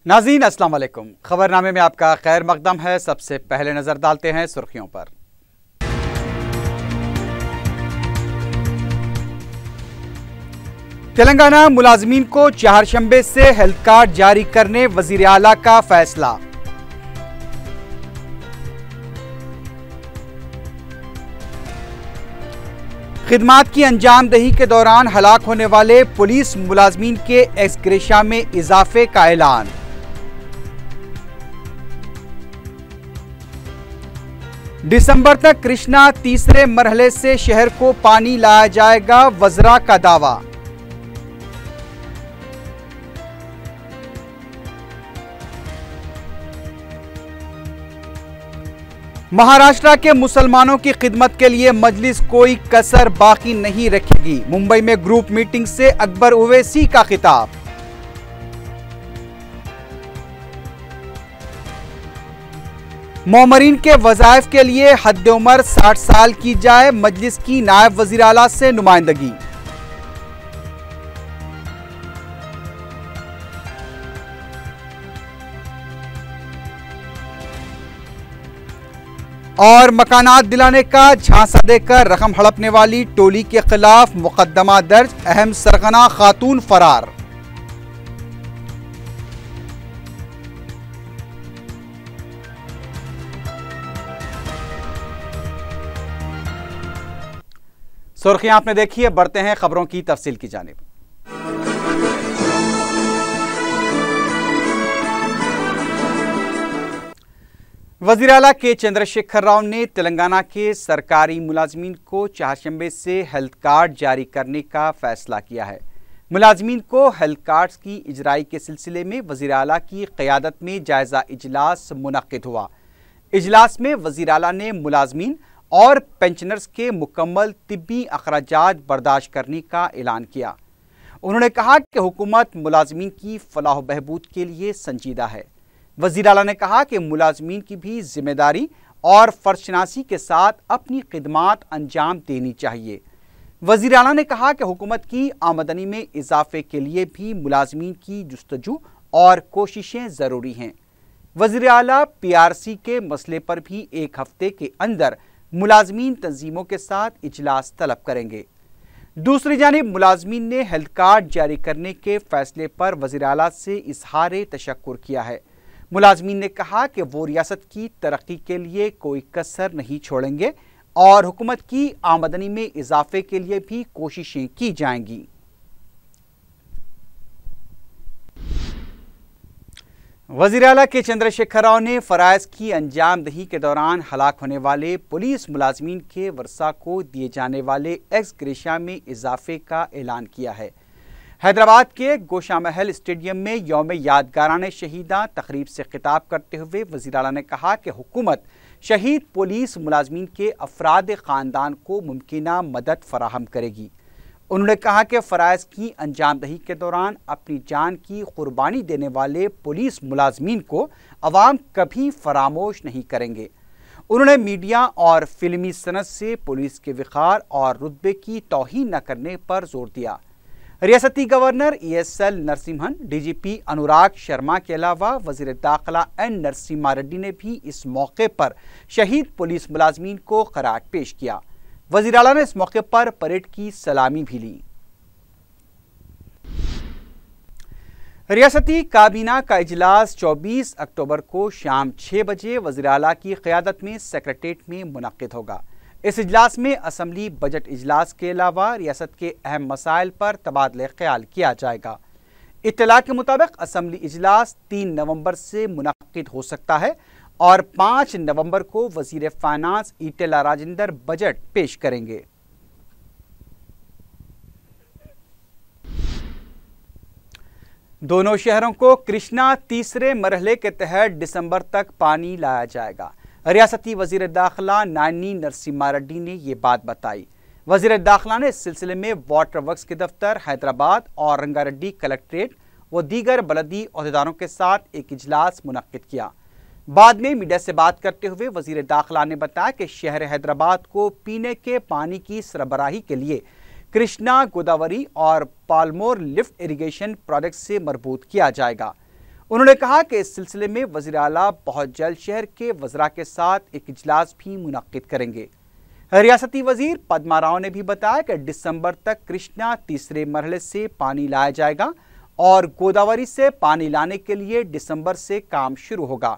नाज़रीन अस्सलाम वालेकुम। खबरनामे में आपका खैर मकदम है। सबसे पहले नजर डालते हैं सुर्खियों पर। तेलंगाना मुलाजमीन को चारशंबे से हेल्थ कार्ड जारी करने वजीर आला का फैसला। खिदमात की अंजामदही के दौरान हलाक होने वाले पुलिस मुलाजमीन के एक्स ग्रेशिया में इजाफे का ऐलान। दिसंबर तक कृष्णा तीसरे मरहले से शहर को पानी लाया जाएगा, वज़रा का दावा। महाराष्ट्र के मुसलमानों की खिदमत के लिए मजलिस कोई कसर बाकी नहीं रखेगी। मुंबई में ग्रुप मीटिंग से अकबर ओवैसी का खिताब। मोमरीन के वज़ाइफ के लिए हद उम्र 60 साल की जाए, मजलिस की नायब वज़ीर आला से नुमाइंदगी। और मकानात दिलाने का झांसा देकर रकम हड़पने वाली टोली के खिलाफ मुकदमा दर्ज, अहम सरगना खातून फरार। सुर्खियां आपने देखी है, बढ़ते हैं खबरों की तफसील की जानिब। वज़ीर आला के चंद्रशेखर राव ने तेलंगाना के सरकारी मुलाजमीन को चारशंबे से हेल्थ कार्ड जारी करने का फैसला किया है। मुलाजमीन को हेल्थ कार्ड्स की इजराई के सिलसिले में वज़ीर आला की क़यादत में जायज़ा इजलास मुनक़्क़िद हुआ। इजलास में वज़ीर आला ने मुलाजमीन और पेंशनर्स के मुकम्मल तिब्बी अखराजात बर्दाश्त करने का ऐलान किया। उन्होंने कहा कि हुकूमत मुलाजमीन की फलाह बहबूद के लिए संजीदा है। वज़ीर आला ने कहा कि मुलाजमीन की भी जिम्मेदारी और फ़र्ज़शनासी के साथ अपनी खिदमात अंजाम देनी चाहिए। वज़ीर आला ने कहा कि हुकूमत की आमदनी में इजाफे के लिए भी मुलाजमीन की जुस्तजू और कोशिशें ज़रूरी हैं। वज़ीर आला PRC के मसले पर भी एक हफ्ते के अंदर मुलाजमीन तंजीमों के साथ इजलास तलब करेंगे। दूसरी जानिब मुलाजमीन ने हेल्थ कार्ड जारी करने के फैसले पर वज़ीर आला से इजहार तशक्कुर किया है। मुलाजमीन ने कहा कि वो रियासत की तरक्की के लिए कोई कसर नहीं छोड़ेंगे और हुकूमत की आमदनी में इजाफे के लिए भी कोशिशें की जाएंगी। वज़ीर आला के चंद्रशेखर राव ने फ़राइज़ की अंजामदही के दौरान हलाक होने वाले पुलिस मुलाजमीन के वर्सा को दिए जाने वाले एक्स ग्रेशिया में इजाफे का ऐलान किया है। हैदराबाद के गोशा महल स्टेडियम में यौम यादगाराने शहीदा तकरीब से खिताब करते हुए वज़ीर आला ने कहा कि हुकूमत शहीद पुलिस मुलाजमीन के अफराद ख़ानदान को मुमकिना मदद फराहम करेगी। उन्होंने कहा कि फ़राइज़ की अंजामदही के दौरान अपनी जान की कुर्बानी देने वाले पुलिस मुलाजमीन को अवाम कभी फरामोश नहीं करेंगे। उन्होंने मीडिया और फिल्मी सनत से पुलिस के वक़ार और रुतबे की तौहीन न करने पर जोर दिया। रियासती governor ESL Narasimhan, DGP Anurag Sharma के अलावा वज़ीर दाखिला N नरसिम्हा रेड्डी ने भी इस मौके पर शहीद पुलिस मुलाजमीन को खराज पेश किया। वज़ीर आला ने इस मौके पर परेड की सलामी भी ली। रियासती काबीना का इजलास 24 अक्टूबर को शाम 6 बजे वज़ीर आला की क़यादत में सेक्रेटेरिएट में मुनक़्क़िद होगा। इस इजलास में असम्बली बजट इजलास के अलावा रियासत के अहम मसाइल पर तबादले ख्याल किया जाएगा। इत्तला के मुताबिक असम्बली इजलास 3 नवंबर से मुनक़्क़िद हो सकता है और 5 नवंबर को वज़ीर फाइनेंस ईटेला राजेंद्र बजट पेश करेंगे। दोनों शहरों को कृष्णा तीसरे मरहले के तहत दिसंबर तक पानी लाया जाएगा। रियासती वज़ीर दाखिला नानी नरसिम्हा रेड्डी ने ये बात बताई। वज़ीर दाखिला ने इस सिलसिले में वाटर वर्क्स के दफ्तर हैदराबाद और रंगारेड्डी कलेक्ट्रेट व दीगर बलदी अहदेदारों के साथ एक इजलास मुनक़्क़िद किया। बाद में मीडिया से बात करते हुए वज़ीर दाखिला ने बताया कि शहर हैदराबाद को पीने के पानी की सरबराही के लिए कृष्णा गोदावरी और पालमोर लिफ्ट इरिगेशन प्रोजेक्ट से मरबूत किया जाएगा। उन्होंने कहा कि इस सिलसिले में वज़ीर आला बहुत जल्द शहर के वज़रा के साथ एक इजलास भी मुनक्किद करेंगे। रियासती वजीर पद्मा राव ने भी बताया कि दिसंबर तक कृष्णा तीसरे मरहले से पानी लाया जाएगा और गोदावरी से पानी लाने के लिए दिसंबर से काम शुरू होगा।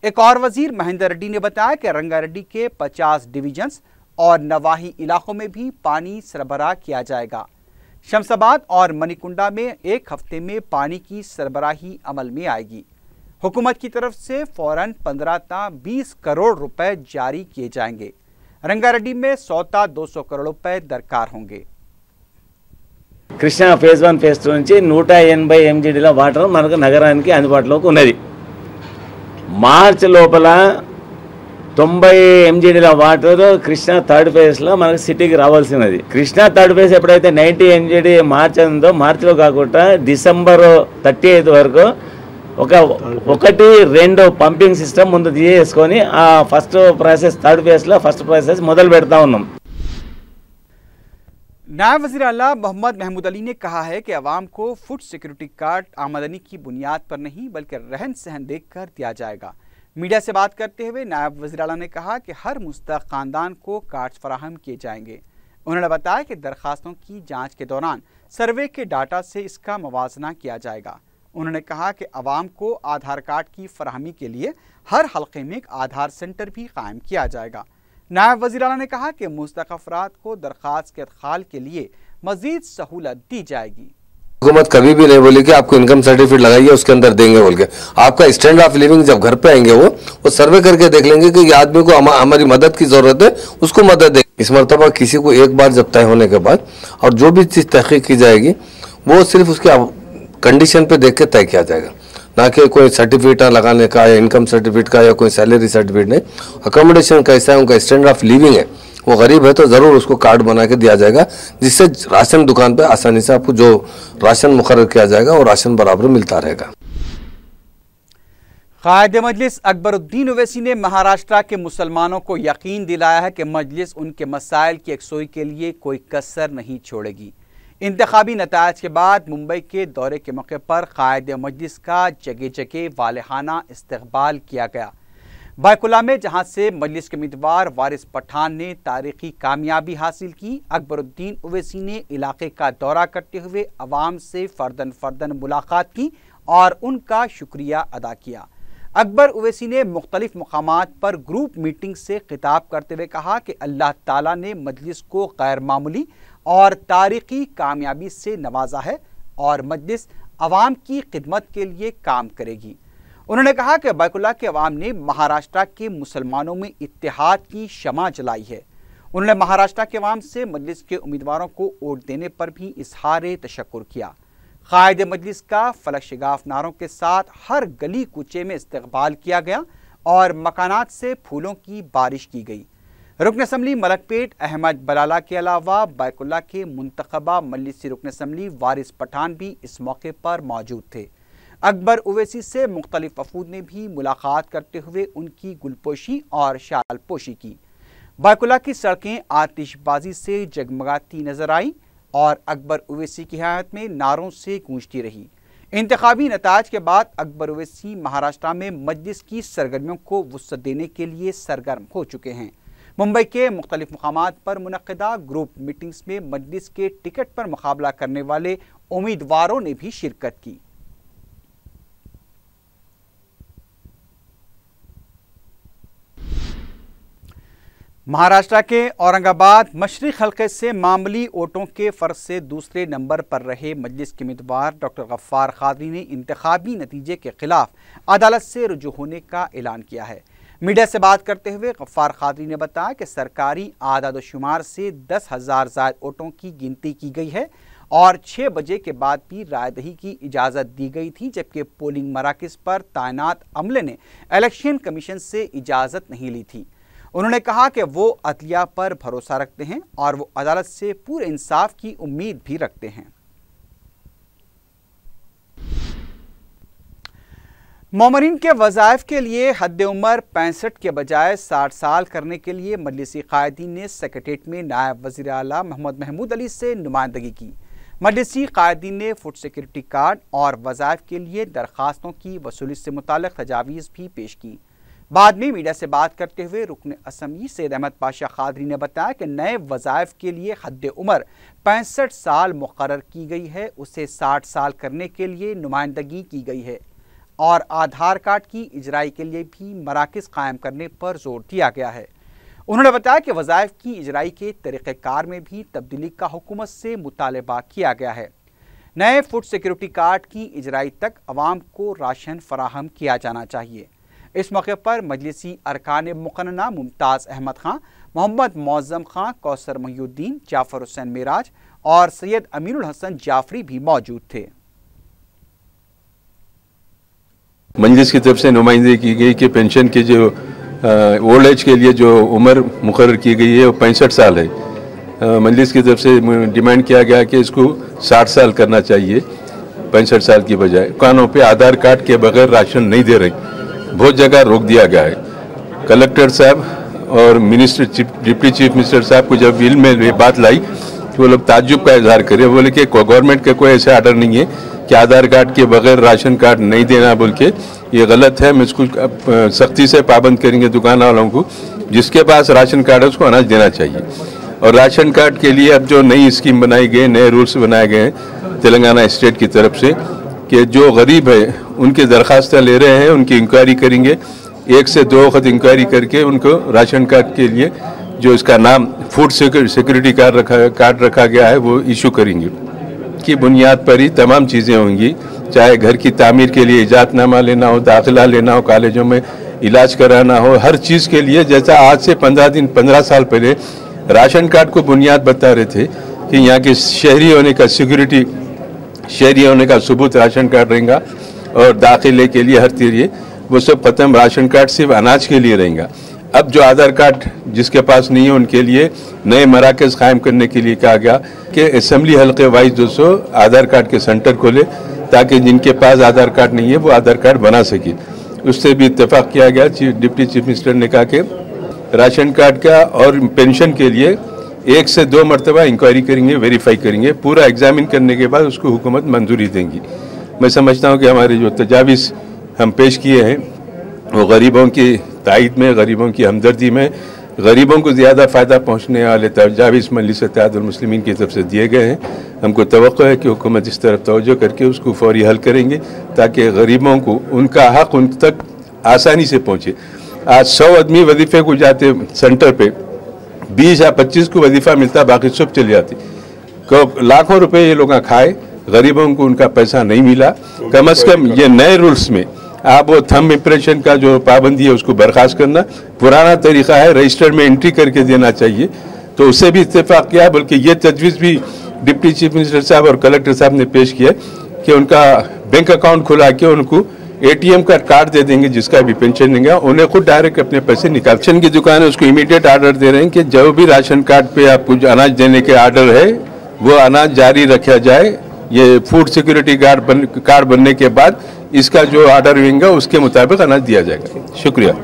एक और वजीर महेंद्र रेड्डी ने बताया कि रंगारेड्डी के 50 डिवीजन्स और नवाही इलाकों में भी पानी सरबराह किया जाएगा। शमशाबाद और मणिकुंडा में एक हफ्ते में पानी की सरबराही अमल में आएगी। हुकूमत की तरफ से फौरन 15 ता 20 करोड़ रुपए जारी किए जाएंगे। रंगारेड्डी में 100 ता 200 करोड़ रुपए दरकार होंगे। కృష్ణా ఫేజ్ 1 ఫేజ్ 2 నుంచి 180 ఎంజీడీల వాటర్ మనకు నగరానికి అందుబాటులోకి ఉన్నది. మార్చ్ లోపల 90 ఎంజీడీల వాటర్ కృష్ణా థర్డ్ ఫేజ్లో మనకు సిటీకి రావాల్సినది. కృష్ణా థర్డ్ ఫేజ్ ఎప్పుడైతే 90 ఎంజీడీ మార్చ్ ఉందో మార్చిలో కాకుండా డిసెంబర్ 31 వరకు ఒకటి రెండు పంపింగ్ సిస్టమ్ ముందు తీసుకొని ఆ ఫస్ట్ ప్రాసెస్ థర్డ్ ఫేజ్లో ఫస్ట్ ప్రాసెస్ మొదలు పెడతా ఉన్నాం. नायब वज़ीर आला मोहम्मद महमूद अली ने कहा है कि अवाम को फूड सिक्योरिटी कार्ड आमदनी की बुनियाद पर नहीं बल्कि रहन सहन देखकर दिया जाएगा। मीडिया से बात करते हुए नायब वज़ीर आला ने कहा कि हर मुस्तहक़ ख़ानदान को कार्ड्स फराहम किए जाएंगे। उन्होंने बताया कि दरखास्तों की जाँच के दौरान सर्वे के डाटा से इसका मुवाजना किया जाएगा। उन्होंने कहा कि अवाम को आधार कार्ड की फराहमी के लिए हर हल्के में एक आधार सेंटर भी कायम किया जाएगा। नायब वज़ीर आला ने कहा कि मुस्तहक़ अफराद को दरख्वास्त के इदखाल के लिए मज़ीद सहूलत दी जाएगी। हुकूमत कभी भी नहीं बोली कि आपको इनकम सर्टिफिकेट लगाइए उसके अंदर देंगे बोल के। आपका स्टैंडर्ड ऑफ लिविंग जब घर पे आएंगे वो सर्वे करके देख लेंगे कि ये आदमी को हमारी मदद की जरूरत है, उसको मदद देंगे। इस मरतबा किसी को एक बार जब तय होने के बाद और जो भी चीज़ तहकीक की जाएगी वो सिर्फ उसके कंडीशन पे देख के तय किया जाएगा, ना कि कोई सर्टिफिकेट लगाने का या इनकम सर्टिफिकेट का या कोई सैलरी सर्टिफिकेट नहीं। अकोमोडेशन कैसा है, उनका स्टैंडर्ड ऑफ लिविंग है, वो गरीब है तो ज़रूर उसको कार्ड बना के दिया जाएगा, जिससे राशन दुकान पे आसानी से आपको जो राशन मुकर्रर किया जाएगा वो राशन बराबर मिलता रहेगा। कायद मजलिस अकबरुद्दीन ओवैसी ने महाराष्ट्र के मुसलमानों को यकीन दिलाया है कि मजलिस उनके मसाइल की यकसोई के लिए कोई कसर नहीं छोड़ेगी। इंतखाबी नतायज के बाद मुंबई के दौरे के मौके पर कायद मजलिस का जगह जगह वालेहाना इस्तकबाल किया गया। बायकुला में जहां से मजलिस के उम्मीदवार वारिस पठान ने तारीखी कामयाबी हासिल की, अकबरुद्दीन ओवैसी ने इलाके का दौरा करते हुए अवाम से फर्दन मुलाकात की और उनका शुक्रिया अदा किया। अकबर ओवैसी ने मुख्तलिफ मकामात पर ग्रुप मीटिंग से खिताब करते हुए कहा कि अल्लाह ताला ने मजलिस को गैर मामूली और तारीखी कामयाबी से नवाजा है और मजलिस अवाम की खिदमत के लिए काम करेगी। उन्होंने कहा कि बायकुला के अवाम ने महाराष्ट्र के मुसलमानों में इत्तेहाद की शमा जलाई है। उन्होंने महाराष्ट्र के अवाम से मजलिस के उम्मीदवारों को वोट देने पर भी इजहार तशक्कुर किया। कायद मजलिस का फलक शिगाफ नारों के साथ हर गली कूचे में इस्तकबाल किया गया और मकानात से फूलों की बारिश की गई। रुकन असम्बली मलकपेट अहमद बलाला के अलावा बायकुल्ला के मुंतखबा मजलिसी रुकन असम्बली वारिस पठान भी इस मौके पर मौजूद थे। अकबर ओवैसी से मुख्तलिफ वफूद ने भी मुलाकात करते हुए उनकी गुलपोशी और शालपोशी की। बायकुल्ला की सड़कें आतिशबाजी से जगमगाती नजर आई और अकबर ओवैसी की हिमायत में नारों से गूंजती रही। इंतखाबी नताज के बाद अकबर ओवैसी महाराष्ट्र में मजलिस की सरगर्मियों को वुसअत देने के लिए सरगर्म हो चुके हैं। मुंबई के मुख्तलिफ मकामात पर मुनक्किदा ग्रुप मीटिंग्स में मजलिस के टिकट पर मुकाबला करने वाले उम्मीदवारों ने भी शिरकत की। महाराष्ट्र के औरंगाबाद मशरिक हल्के से मामूली वोटों के फर्क से दूसरे नंबर पर रहे मजलिस के उम्मीदवार डॉक्टर गफ्फार कादरी ने इंतखाबी नतीजे के खिलाफ अदालत से रुजू होने का ऐलान किया है। मीडिया से बात करते हुए गफ्फार कादरी ने बताया कि सरकारी आदाद-ओ-शुमार से 10,000 ज़ायद वोटों की गिनती की गई है और 6 बजे के बाद भी रायदही की इजाज़त दी गई थी, जबकि पोलिंग मराकज़ पर तैनात अमले ने इलेक्शन कमीशन से इजाज़त नहीं ली थी। उन्होंने कहा कि वो अदलिया पर भरोसा रखते हैं और वो अदालत से पूरे इंसाफ की उम्मीद भी रखते हैं। मोमरीन के वज़ाइफ के लिए हद उम्र 65 के बजाय 60 साल करने के लिए मजलिसी कायदीन ने सेक्रेटेरिएट में नायब वज़ीर आला मोहम्मद महमूद अली से नुमाइंदगी की। मजलिसी कायदीन ने फूड सिक्योरिटी कार्ड और वज़ाइफ के लिए दरखास्तों की वसूली से मुताल्लिक़ तजावीज़ भी पेश की। बाद में मीडिया से बात करते हुए रुकन असम्बली सैयद अहमद पाशा खादरी ने बताया कि नए वज़ाइफ के लिए हद उम्र 65 साल मुकर्रर की गई है, उसे 60 साल करने के लिए नुमाइंदगी की गई है और आधार कार्ड की इजराई के लिए भी मराकज़ कायम करने पर जोर दिया गया है। उन्होंने बताया कि वज़ाइफ की इजराई के तरीक़ेकार में भी तब्दीली का हुकूमत से मुतालबा किया गया है। नए फूड सिक्योरिटी कार्ड की इजराई तक अवाम को राशन फराहम किया जाना चाहिए। इस मौके पर मजलिसी अरकान मुक़न्ना मुमताज़ अहमद खां, मोहम्मद मौज़म खां, कौसर मोहिउद्दीन, जाफ़र हुसैन मेराज और सैयद अमीनुल हसन जाफरी भी मौजूद थे। मजलिस की तरफ से नुमाइंदगी की गई कि पेंशन के जो ओल्ड एज के लिए जो उम्र मुकर्रर की गई है वो 65 साल है। मजलिस की तरफ से डिमांड किया गया कि इसको 60 साल करना चाहिए 65 साल की बजाय। दुकानों पे आधार कार्ड के बगैर राशन नहीं दे रहे, बहुत जगह रोक दिया गया है। कलेक्टर साहब और मिनिस्टर डिप्टी चीफ मिनिस्टर साहब को जब बिल में ये बात लाई तो वो लोग ताज्जुब का इजहार करे, बोले कि गवर्नमेंट का कोई ऐसा आर्डर नहीं है कि आधार कार्ड के बगैर राशन कार्ड नहीं देना, बोल के ये गलत है। हम इसको सख्ती से पाबंद करेंगे दुकान वालों को, जिसके पास राशन कार्ड है उसको अनाज देना चाहिए। और राशन कार्ड के लिए अब जो नई स्कीम बनाई गई, नए रूल्स बनाए गए हैं तेलंगाना स्टेट की तरफ से कि जो गरीब है उनकी दरख्वास्तें ले रहे हैं, उनकी इंक्वायरी करेंगे, 1 से 2 वक्त इंक्वायरी करके उनको राशन कार्ड के लिए जो इसका नाम फूड सिक्योरिटी कार्ड रखा गया है वो इशू करेंगे। की बुनियाद पर ही तमाम चीज़ें होंगी, चाहे घर की तामीर के लिए इजाज़तनामा लेना हो, दाखिला लेना हो, कॉलेजों में इलाज कराना हो, हर चीज़ के लिए। जैसा आज से 15 साल पहले राशन कार्ड को बुनियाद बता रहे थे कि यहाँ के शहरी होने का सिक्योरिटी, शहरी होने का सबूत राशन कार्ड रहेगा और दाखिले के लिए हर चीज़ वो सब खत्म, राशन कार्ड सिर्फ अनाज के लिए रहेगा। अब जो आधार कार्ड जिसके पास नहीं है उनके लिए नए मराकज़ कायम करने के लिए कहा गया कि असेंबली हल्के वाइज 200 आधार कार्ड के सेंटर खोले ताकि जिनके पास आधार कार्ड नहीं है वो आधार कार्ड बना सके। उससे भी इत्तेफाक किया गया। डिप्टी चीफ मिनिस्टर ने कहा कि राशन कार्ड का और पेंशन के लिए 1 से 2 मरतबा इंक्वायरी करेंगे, वेरीफाई करेंगे, पूरा एग्जामिन करने के बाद उसको हुकूमत मंजूरी देंगी। मैं समझता हूँ कि हमारे जो तजावीज़ हम पेश किए हैं वो गरीबों की तायद में, गरीबों की हमदर्दी में, गरीबों को ज़्यादा फ़ायदा पहुँचने वाले तजावीज़ मजलिस इत्तेहादुल मुस्लिमीन की तरफ से दिए गए हैं। हमको तवक्को है कि हुकूमत इस तरफ तवज्जो करके उसको फौरी हल करेंगे ताकि गरीबों को उनका हक़ उन तक आसानी से पहुँचे। आज 100 आदमी वजीफ़े को जाते सेंटर पे, 20 या 25 को वजीफ़ा मिलता, बाकी सब चले जाते। लाखों रुपए ये लोग खाए, गरीबों को उनका पैसा नहीं मिला। कम अज़ कम ये नए रूल्स में आप वो थंब इम्प्रेशन का जो पाबंदी है उसको बर्खास्त करना, पुराना तरीका है रजिस्टर में एंट्री करके देना चाहिए, तो उससे भी इत्तेफाक किया। बल्कि ये तजवीज़ भी डिप्टी चीफ मिनिस्टर साहब और कलेक्टर साहब ने पेश किया कि उनका बैंक अकाउंट खुला के उनको ATM का कार्ड दे देंगे, जिसका भी पेंशन देंगे उन्हें खुद डायरेक्ट अपने पैसे निकाल। राशन की दुकान है उसको इमीडिएट आर्डर दे रहे हैं कि जो भी राशन कार्ड पे आपको अनाज देने के आर्डर है वो अनाज जारी रखा जाए। ये फूड सिक्योरिटी कार्ड बनने के बाद इसका जो ऑर्डर होगा उसके मुताबिक अनाज दिया जाएगा। शुक्रिया।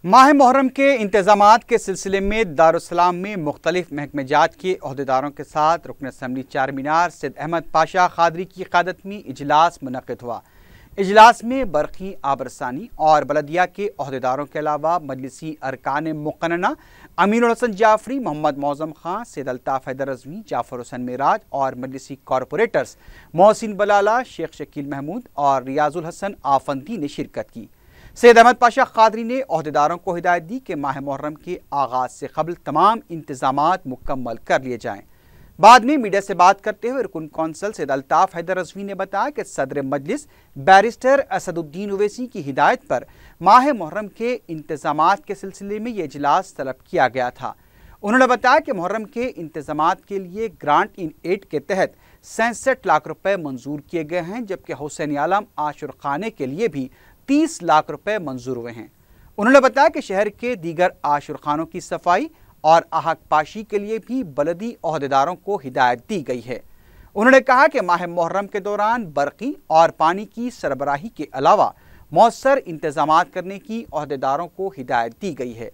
माह मुहर्रम के इंतजामात के सिलसिले में दारुस्सलाम में मुख्तलिफ महकमेजात के अहदेदारों के साथ रुकन असम्बली चार मीनार सैयद अहमद पाशा खादरी की क़यादत में इजलास मुनक़िद हुआ। इजलास में बरक़ी आबरसानी और बलदिया के अहदेदारों के अलावा मजलिसी अरकान मुक़न्ना अमीनुल हसन जाफरी, मोहम्मद मौज़म खां, सैयद अल्ताफ़ हैदर रज़वी, जाफ़र हुसैन मेराज और मजलिसी कॉरपोरेटर्स मोहसिन बलाला, शेख शकील महमूद और रियाजुल हसन आफंदी ने शिरकत की। सैयद अहमद पाशा खादरी ने अहदेदारों को हिदायत दी कि माह मुहर्रम के आगाज़ से कबल तमाम इंतजामात मुकम्मल कर लिए जाएँ। बाद में मीडिया से बात करते हुए रुकन कौंसल सैयद अल्ताफ़ हैदर रज़वी ने बताया कि सदर मजलिस बैरिस्टर असदुद्दीन ओवैसी की हिदायत पर माह मुहर्रम के इंतजामात के सिलसिले में ये इजलास तलब किया गया था। उन्होंने बताया कि मुहर्रम के इंतजामात के लिए ग्रांट इन एड के तहत 67 लाख रुपए मंजूर किए गए हैं, जबकि हुसैन आलम आशुर खाने के लिए भी 30 लाख रुपए मंजूर हुए हैं। उन्होंने बताया कि शहर के दीगर आशुर खानों की सफाई और आहक पाशी के लिए भी बलदी अहदेदारों को हिदायत दी गई है। उन्होंने कहा कि माह मुहर्रम के दौरान बरक़ी और पानी की सरबराही के अलावा मौसर इंतजामात करने की अहदेदारों को हिदायत दी गई है।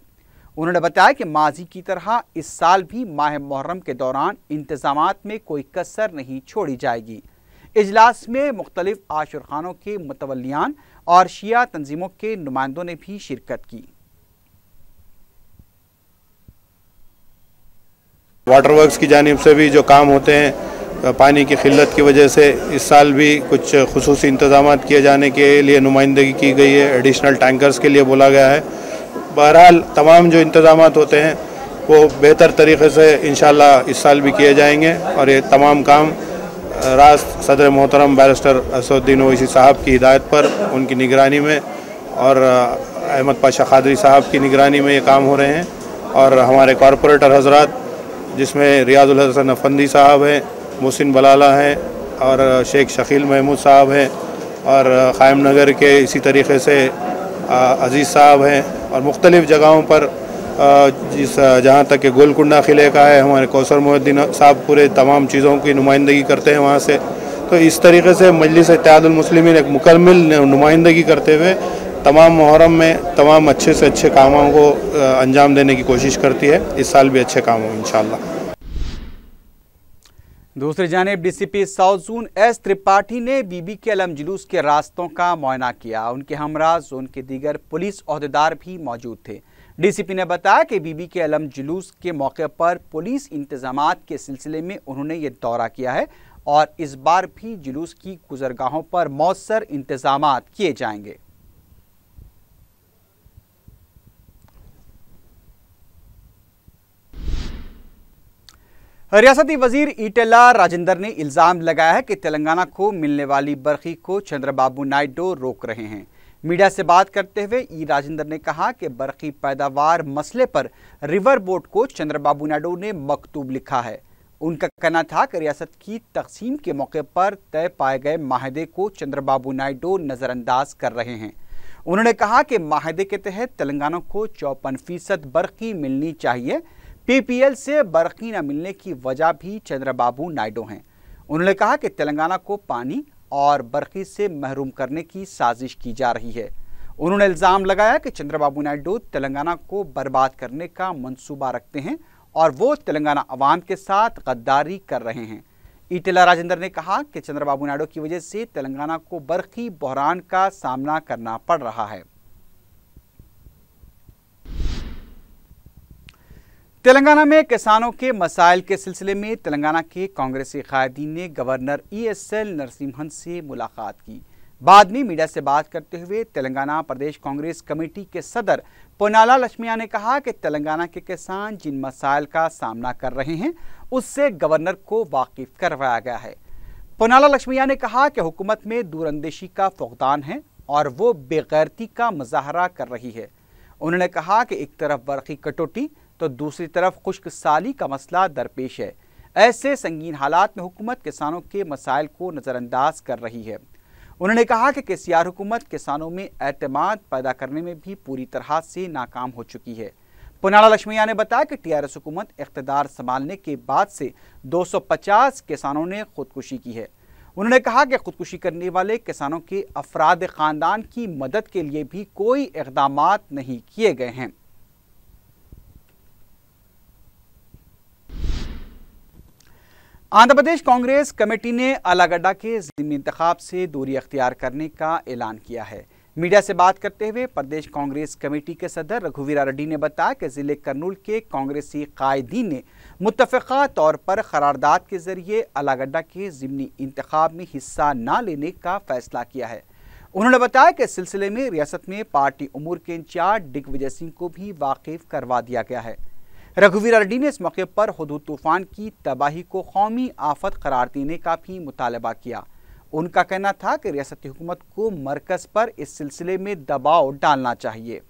उन्होंने बताया कि माजी की तरह इस साल भी माह मुहर्रम के दौरान इंतजामात में कोई कसर नहीं छोड़ी जाएगी। इजलास में मुख्तलिफ आशुर खानों के मुतवल्लियान और शिया तंजीमों के नुमाइंदों ने भी शिरकत की। वाटर वर्क्स की जानिब से भी जो काम होते हैं, पानी की किल्लत की वजह से इस साल भी कुछ खुसूसी इंतजाम किए जाने के लिए नुमाइंदगी की गई है। एडिशनल टैंकर्स के लिए बोला गया है। बहरहाल तमाम जो इंतजाम होते हैं वो बेहतर तरीके से इंशाअल्लाह इस साल भी किए जाएंगे और ये तमाम काम रास सदर मोहतरम बैरिस्टर असदुद्दीन ओवैसी साहब की हिदायत पर, उनकी निगरानी में और अहमद पाशा खादरी साहब की निगरानी में ये काम हो रहे हैं। और हमारे कॉरपोरेटर हजरात जिसमें रियाजुल हसन अफंदी साहब हैं, मोहसिन बलाला हैं और शेख शकील महमूद साहब हैं और क़ायम नगर के इसी तरीके से अजीज़ साहब हैं और मुख्तलिफ़ जगहों पर जहाँ तक कि गोलकुंडा किले का है, हमारे कौसर मोहिद्दीन साहब पूरे तमाम चीज़ों की नुमाइंदगी करते हैं वहाँ से। तो इस तरीके से मजलिस इत्तेहादुल मुस्लिमीन एक मुकम्मल नुमाइंदगी करते हुए तमाम मुहर्रम में तमाम अच्छे से अच्छे कामों को अंजाम देने की कोशिश करती है। इस साल भी अच्छे काम हों इंशाअल्लाह। दूसरी जानिब DCP south zone S Tripathi ने बीबी के अलम जुलूस के रास्तों का मुआयना किया। उनके हमरा जोन के दीगर पुलिस ओहदेदार भी मौजूद थे। डीसीपी ने बताया कि बीबी के अलम जुलूस के मौके पर पुलिस इंतजामात के सिलसिले में उन्होंने ये दौरा किया है और इस बार भी जुलूस की गुजरगाहों पर मौसर इंतजामात किए जाएंगे। रियासती वजीर ईटेला राजेंद्र ने इल्जाम लगाया है कि तेलंगाना को मिलने वाली बरखी को चंद्रबाबू नायडू रोक रहे हैं। मीडिया से बात करते हुए राजेंद्र ने कहा कि बरखी पैदावार मसले पर रिवर बोर्ड को चंद्रबाबू नायडू ने मकतूब लिखा है। उनका कहना था कि रियासत की तकसीम के मौके पर तय पाए गए माहदे को चंद्रबाबू नायडू नज़रअंदाज कर रहे हैं। उन्होंने कहा कि माहदे के तहत तेलंगाना को 54% बरखी मिलनी चाहिए। पीपीएल से बरखी न मिलने की वजह भी चंद्रबाबू नायडू हैं। उन्होंने कहा कि तेलंगाना को पानी और बरखी से महरूम करने की साजिश की जा रही है। उन्होंने इल्ज़ाम लगाया कि चंद्रबाबू नायडू तेलंगाना को बर्बाद करने का मंसूबा रखते हैं और वो तेलंगाना अवाम के साथ गद्दारी कर रहे हैं। ईटेला राजेंद्र ने कहा कि चंद्रबाबू नायडू की वजह से तेलंगाना को बरखी बहरान का सामना करना पड़ रहा है। तेलंगाना में किसानों के मसाइल के सिलसिले में तेलंगाना के कांग्रेसी कायदीन ने गवर्नर ESL नरसिम्हन से मुलाकात की। बाद में मीडिया से बात करते हुए तेलंगाना प्रदेश कांग्रेस कमेटी के सदर पोनाला लक्ष्मिया ने कहा कि तेलंगाना के किसान जिन मसाइल का सामना कर रहे हैं उससे गवर्नर को वाकिफ करवाया गया है। पोनाला लक्ष्मिया ने कहा कि हुकूमत में दूरअंदेशी का फुकदान है और वो बेगैरती का मुजाहरा कर रही है। उन्होंने कहा कि एक तरफ बरखी कटौती तो दूसरी तरफ खुश्क साली का मसला दरपेश है। ऐसे संगीन हालात में हुकूमत किसानों के मसाइल को नज़रअंदाज कर रही है। उन्होंने कहा कि केसीआर हुकूमत किसानों में एतमाद पैदा करने में भी पूरी तरह से नाकाम हो चुकी है। पोनाला लक्ष्मिया ने बताया कि TRS हुकूमत इख्तिदार संभालने के बाद से 250 किसानों ने खुदकुशी की है। उन्होंने कहा कि खुदकुशी करने वाले किसानों के अफराद ख़ानदान की मदद के लिए भी कोई इक़दामात नहीं किए गए हैं। आंध्र प्रदेश कांग्रेस कमेटी ने अलागड्डा के ज़िमनी इंतखाब से दूरी अख्तियार करने का ऐलान किया है। मीडिया से बात करते हुए प्रदेश कांग्रेस कमेटी के सदर रघुवीरा रेड्डी ने बताया कि ज़िले कर्नूल के कांग्रेसी कायदीन ने मुत्तफ़िक़ा तौर पर करारदाद के जरिए अलागड्डा के ज़िमनी इंतखाब में हिस्सा न लेने का फैसला किया है। उन्होंने बताया कि इस सिलसिले में रियासत में पार्टी उमूर के इंचार्ज दिग्विजय सिंह को भी वाकिफ करवा दिया गया है। रघुवीरा रेड्डी ने इस मौके पर हुदूद तूफान की तबाही को कौमी आफत करार देने का भी मुतालबा किया। उनका कहना था कि रियासती हुकूमत को मरकज पर इस सिलसिले में दबाव डालना चाहिए।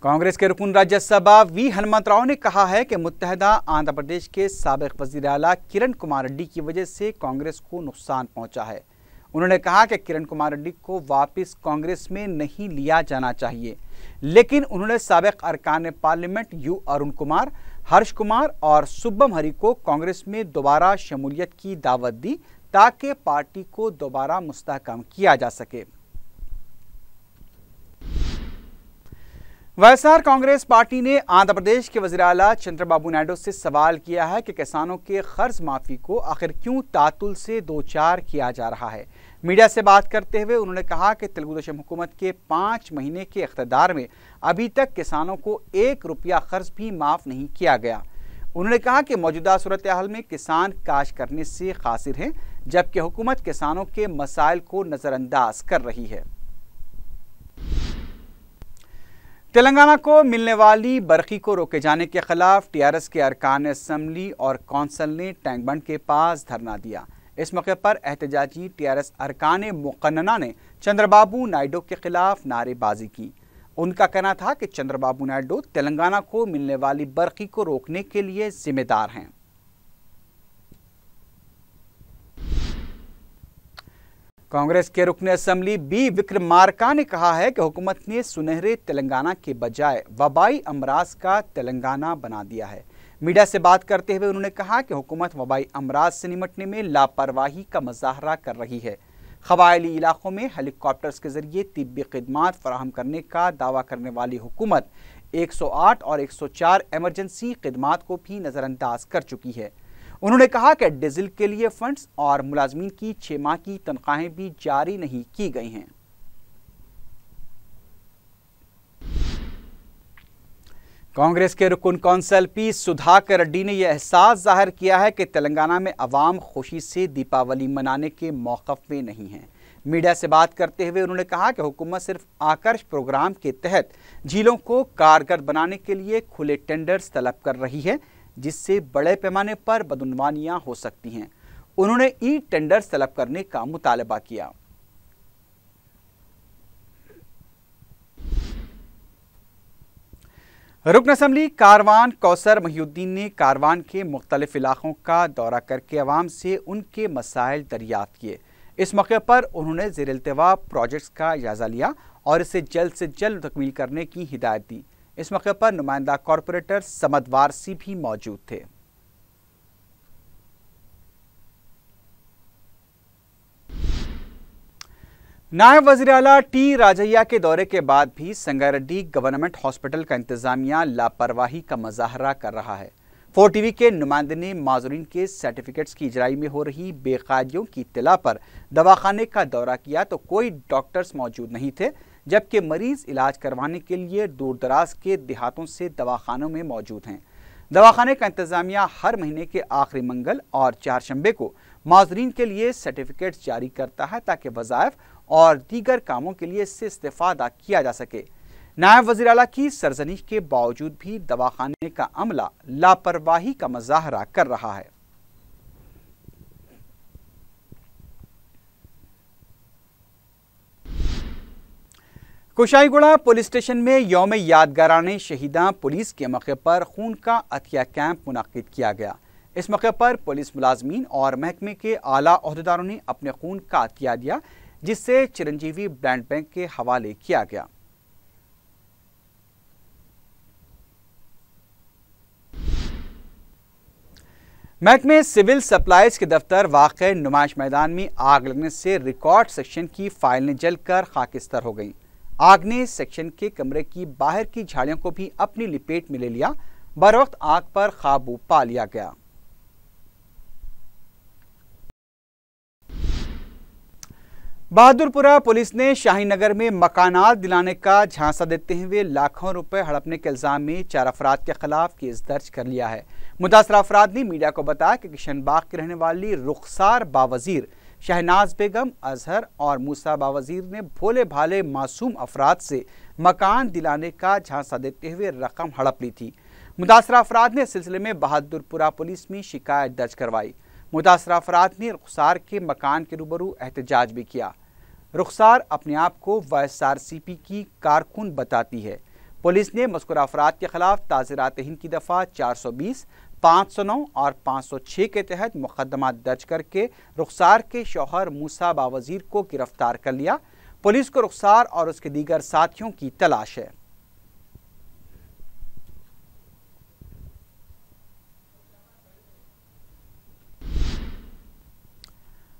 कांग्रेस के रुकन राज्यसभा वी हनुमंतराव ने कहा है कि मुत्तहदा आंध्र प्रदेश के साबिक वज़ीर आला किरण कुमार रेड्डी की वजह से कांग्रेस को नुकसान पहुंचा है। उन्होंने कहा कि किरण कुमार रेड्डी को वापस कांग्रेस में नहीं लिया जाना चाहिए, लेकिन उन्होंने साबिक अरकान पार्लियामेंट यू अरुण कुमार, हर्ष कुमार और सुब्बम हरि को कांग्रेस में दोबारा शमूलियत की दावत दी ताकि पार्टी को दोबारा मुस्तहकम किया जा सके। वाईएसआर कांग्रेस पार्टी ने आंध्र प्रदेश के वज़ीर आला चंद्रबाबू नायडू से सवाल किया है कि किसानों के कर्ज माफी को आखिर क्यों तातुल से दो चार किया जा रहा है। मीडिया से बात करते हुए उन्होंने कहा कि तेलुगुदेशम हुकूमत के 5 महीने के इख्तियार में अभी तक किसानों को 1 रुपया कर्ज भी माफ नहीं किया गया। उन्होंने कहा कि मौजूदा सूरत हाल में किसान काश करने से कासिर हैं, जबकि हुकूमत किसानों के मसाइल को नजरअंदाज कर रही है। तेलंगाना को मिलने वाली बरकी को रोके जाने के खिलाफ टीआरएस के अरकान असम्बली और कौंसल ने टैंक बंड के पास धरना दिया। इस मौके पर एहतजाजी टीआरएस अरकान मुकन्नना ने चंद्रबाबू नायडू के खिलाफ नारेबाजी की। उनका कहना था कि चंद्रबाबू नायडू तेलंगाना को मिलने वाली बरकी को रोकने के लिए जिम्मेदार हैं। कांग्रेस के रुकन असम्बली बी विक्रमार्का ने कहा है कि हुकूमत ने सुनहरे तेलंगाना के बजाय वबाई अमराज का तेलंगाना बना दिया है। मीडिया से बात करते हुए उन्होंने कहा कि हुकूमत वबाई अमराज से निपटने में लापरवाही का मुजाहरा कर रही है। कबायली इलाकों में हेलीकॉप्टर्स के जरिए तिब्बी खिदमात फराहम करने का दावा करने वाली हुकूमत 108 और 104 एमरजेंसी खिदमात को भी नज़रअंदाज कर चुकी है। उन्होंने कहा कि डीजल के लिए फंड्स और मुलाजमीन की 6 माह की तनख्वाहें भी जारी नहीं की गई हैं। कांग्रेस के रुकन कौंसल पी सुधाकर रेड्डी ने यह एहसास जाहिर किया है कि तेलंगाना में अवाम खुशी से दीपावली मनाने के मौक़िफ़ में नहीं है। मीडिया से बात करते हुए उन्होंने कहा कि हुकूमत सिर्फ आकर्ष प्रोग्राम के तहत झीलों को कारगर बनाने के लिए खुले टेंडर्स तलब कर रही है, जिससे बड़े पैमाने पर बदउनवानियां हो सकती हैं। उन्होंने ई टेंडर्स तलब करने का मुतालबा किया। रुकन असम्बली कारवान कौसर महिउद्दीन ने कारवान के मुख्तलिफ इलाकों का दौरा करके अवाम से उनके मसाइल दरियाफ्त किए। इस मौके पर उन्होंने ज़ेर-ए-इल्तिवा प्रोजेक्ट्स का जायजा लिया और इसे जल्द से जल्द तकमील करने की हिदायत दी। इस मौके पर नुमाइंदा कॉरपोरेटर समद वारसी भी मौजूद थे। नायब वज़ीर आला टी राजैया के दौरे के बाद भी संगारेड्डी गवर्नमेंट हॉस्पिटल का इंतजामिया लापरवाही का मुजाहरा कर रहा है। 4 टीवी के नुमाइंदे ने माजूरीन के सर्टिफिकेट्स की इजराई में हो रही बेकायदियों की इत्तला पर दवाखाने का दौरा किया तो कोई डॉक्टर्स मौजूद नहीं थे, जबकि मरीज इलाज करवाने के लिए दूर दराज के देहातों से दवाखानों में मौजूद हैं। दवाखाने का इंतजामिया हर महीने के आखिरी मंगल और चारशंबे को माजूरीन के लिए सर्टिफिकेट्स जारी करता है ताकि वज़ाइफ और दीगर कामों के लिए इससे इस्तेफादा किया जा सके। नायब वज़ीर आला की सरजनीश के बावजूद भी दवाखाने का अमला लापरवाही का मुजाहरा कर रहा है। कुशाईगुड़ा पुलिस स्टेशन में यौम यादगाराने शहीदां पुलिस के मौके पर खून का अतिया कैंप मुनाकिद किया गया। इस मौके पर पुलिस मुलाजमीन और महकमे के आला ओहदेदारों ने अपने खून का अतिया दिया, जिससे चिरंजीवी ब्लड बैंक के हवाले किया गया। महकमे सिविल सप्लाईज के दफ्तर वाक़े नुमाइश मैदान में आग लगने से रिकॉर्ड सेक्शन की फाइलें जलकर खाकिस्तर हो गईं। आग ने सेक्शन के कमरे की बाहर की झाड़ियों को भी अपनी लपेट में ले लिया। बरवक्त आग पर काबू पा लिया गया। बहादुरपुरा पुलिस ने शाहीनगर में मकानात दिलाने का झांसा देते हुए लाखों रुपए हड़पने के इल्जाम में 4 अफराद के खिलाफ केस दर्ज कर लिया है। मुतासरा अफराद ने मीडिया को बताया कि किशनबाग की रहने वाली रुखसार बावजीर, शहनाज बेगम, अजहर और मूसा बावजीर ने भोले भाले मासूम अफराद से मकान दिलाने का झांसा देते हुए रकम हड़प ली थी। मुतासरा अफराद ने इस सिलसिले में बहादुरपुरा पुलिस में शिकायत दर्ज करवाई। मुतासरा अफराद ने रुखसार के मकान के रूबरू एहतजाज भी किया। रुखसार अपने आप को YSRCP की कारकुन बताती है। पुलिस ने मज़कूरा अफराद के खिलाफ ताज़ीरात हिंद की दफ़ा 420, 509 और 506 के तहत मुकदमा दर्ज करके रुखसार के शौहर मूसा बावजीर को गिरफ्तार कर लिया। पुलिस को रुखसार और उसके दीगर साथियों की तलाश है।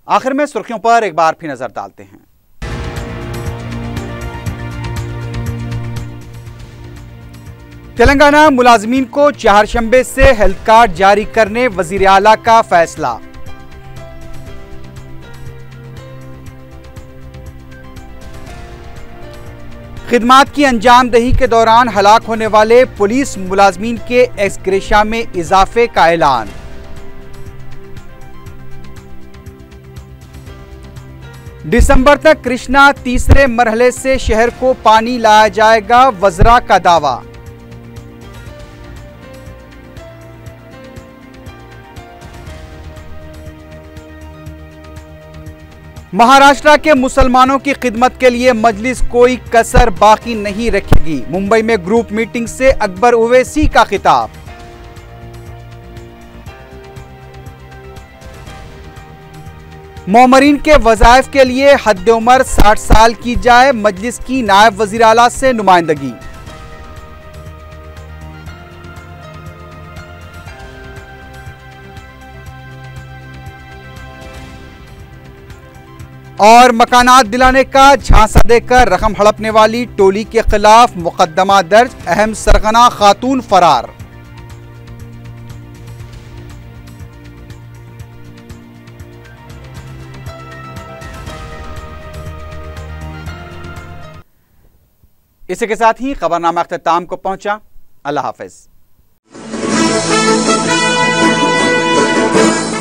आखिर में सुर्खियों पर एक बार फिर नजर डालते हैं। तेलंगाना मुलाजमीन को चारशंबे से हेल्थ कार्ड जारी करने वजीर आला का फैसला। खिदमात की अंजामदही के दौरान हलाक होने वाले पुलिस मुलाजमीन के एक्स ग्रेशिया में इजाफे का ऐलान। दिसंबर तक कृष्णा तीसरे मरहले से शहर को पानी लाया जाएगा, वज़रा का दावा। महाराष्ट्र के मुसलमानों की खिदमत के लिए मजलिस कोई कसर बाकी नहीं रखेगी। मुंबई में ग्रुप मीटिंग से अकबर ओवैसी का खिताब। मोमरीन के वज़ाइफ के लिए हद उम्र 60 साल की जाए, मजलिस की नायब वज़ीर आला से नुमाइंदगी। और मकानात दिलाने का झांसा देकर रकम हड़पने वाली टोली के खिलाफ मुकदमा दर्ज, अहम सरगना खातून फरार। इसी के साथ ही खबरनामा अख्ताम को पहुंचा। अल्लाह हाफिज।